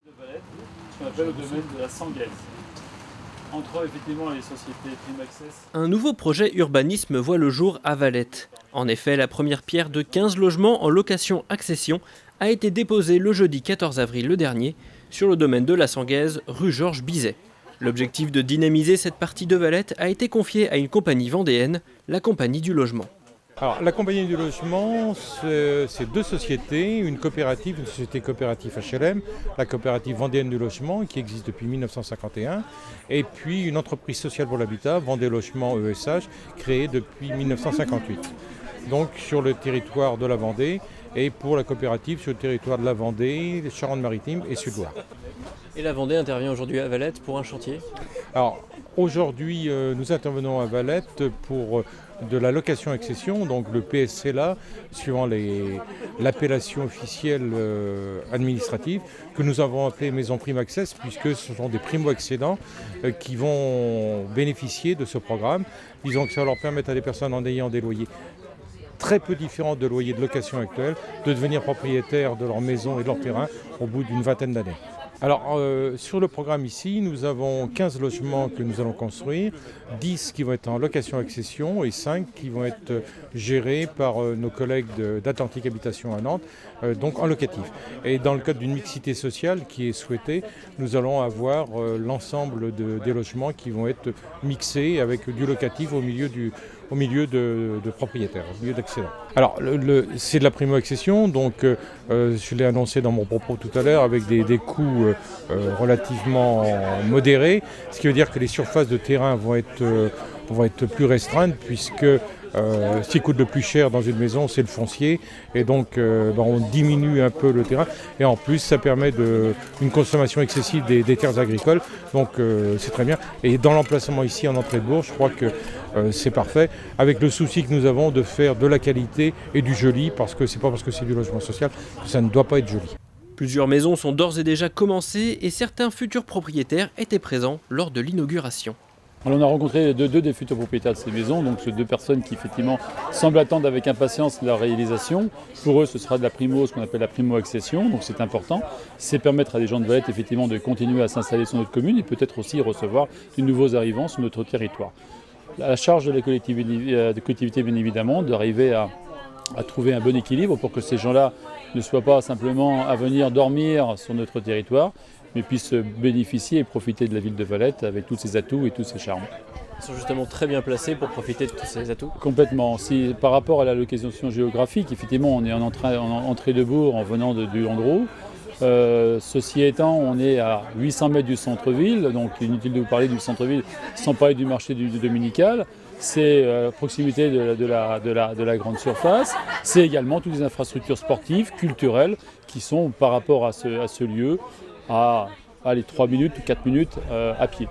Ce qu'on appelle le domaine de la Sangaise. Entre effectivement les sociétés Prime Access. Un nouveau projet urbanisme voit le jour à Valette. En effet, la première pierre de 15 logements en location-accession a été déposée le jeudi 14 avril le dernier sur le domaine de la Sangaise, rue Georges Bizet. L'objectif de dynamiser cette partie de Valette a été confié à une compagnie vendéenne, la Compagnie du Logement. Alors, la Compagnie du Logement, c'est deux sociétés, une coopérative, une société coopérative HLM, la coopérative vendéenne du logement qui existe depuis 1951, et puis une entreprise sociale pour l'habitat, Vendée Logement ESH, créée depuis 1958. Donc sur le territoire de la Vendée, et pour la coopérative sur le territoire de la Vendée, les Charentes-Maritimes et Sud-Loire. Et la Vendée intervient aujourd'hui à Valette pour un chantier. Alors aujourd'hui, nous intervenons à Valette pour de la location-accession, donc le PSCLA, suivant l'appellation officielle administrative, que nous avons appelé Maison Prime Access, puisque ce sont des primo-accédants qui vont bénéficier de ce programme. Disons que ça va leur permettre à des personnes en ayant des loyers très peu différents de loyers de location actuels, de devenir propriétaires de leur maison et de leur terrain au bout d'une vingtaine d'années. Alors sur le programme ici, nous avons 15 logements que nous allons construire, 10 qui vont être en location-accession et 5 qui vont être gérés par nos collègues d'Atlantique Habitation à Nantes, donc en locatif. Et dans le cadre d'une mixité sociale qui est souhaitée, nous allons avoir l'ensemble des logements qui vont être mixés avec du locatif au milieu de propriétaires, au milieu d'accédants. Alors c'est de la primo-accession, donc je l'ai annoncé dans mon propos tout à l'heure, avec des coûts relativement modérés, ce qui veut dire que les surfaces de terrain vont être plus restreintes, puisque ce qui coûte le plus cher dans une maison, c'est le foncier, et donc on diminue un peu le terrain, et en plus ça permet une consommation excessive des terres agricoles, donc c'est très bien. Et dans l'emplacement ici en entrée de Bourges, je crois que c'est parfait, avec le souci que nous avons de faire de la qualité et du joli, parce que c'est pas parce que c'est du logement social que ça ne doit pas être joli. Plusieurs maisons sont d'ores et déjà commencées et certains futurs propriétaires étaient présents lors de l'inauguration. Alors on a rencontré deux des futurs propriétaires de ces maisons, donc ces deux personnes qui effectivement semblent attendre avec impatience leur réalisation. Pour eux, ce sera de la primo, ce qu'on appelle la primo-accession, donc c'est important. C'est permettre à des gens de Valette effectivement de continuer à s'installer sur notre commune et peut-être aussi recevoir de nouveaux arrivants sur notre territoire. À la charge de la collectivité, bien évidemment, d'arriver à trouver un bon équilibre pour que ces gens-là ne soient pas simplement à venir dormir sur notre territoire, mais puissent bénéficier et profiter de la ville de Valette avec tous ses atouts et tous ses charmes. Ils sont justement très bien placés pour profiter de tous ces atouts. Complètement. Par rapport à la localisation géographique, effectivement, on est en entrée de bourg en venant du Landreau. Ceci étant, on est à 800 mètres du centre-ville, donc inutile de vous parler du centre-ville sans parler du marché du Dominical. C'est à proximité de la grande surface. C'est également toutes les infrastructures sportives, culturelles, qui sont par rapport à ce lieu à 3 minutes ou 4 minutes à pied.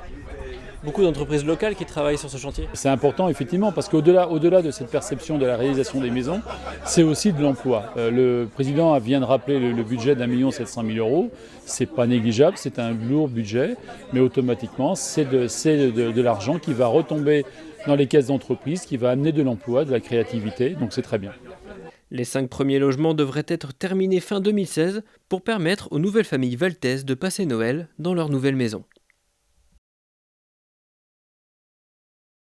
Beaucoup d'entreprises locales qui travaillent sur ce chantier. C'est important effectivement parce qu'au-delà de cette perception de la réalisation des maisons, c'est aussi de l'emploi. Le président vient de rappeler le budget d'1 700 000 €. C'est pas négligeable, c'est un lourd budget, mais automatiquement c'est de l'argent qui va retomber dans les caisses d'entreprise, qui va amener de l'emploi, de la créativité, donc c'est très bien. Les 5 premiers logements devraient être terminés fin 2016 pour permettre aux nouvelles familles valtaises de passer Noël dans leur nouvelle maison.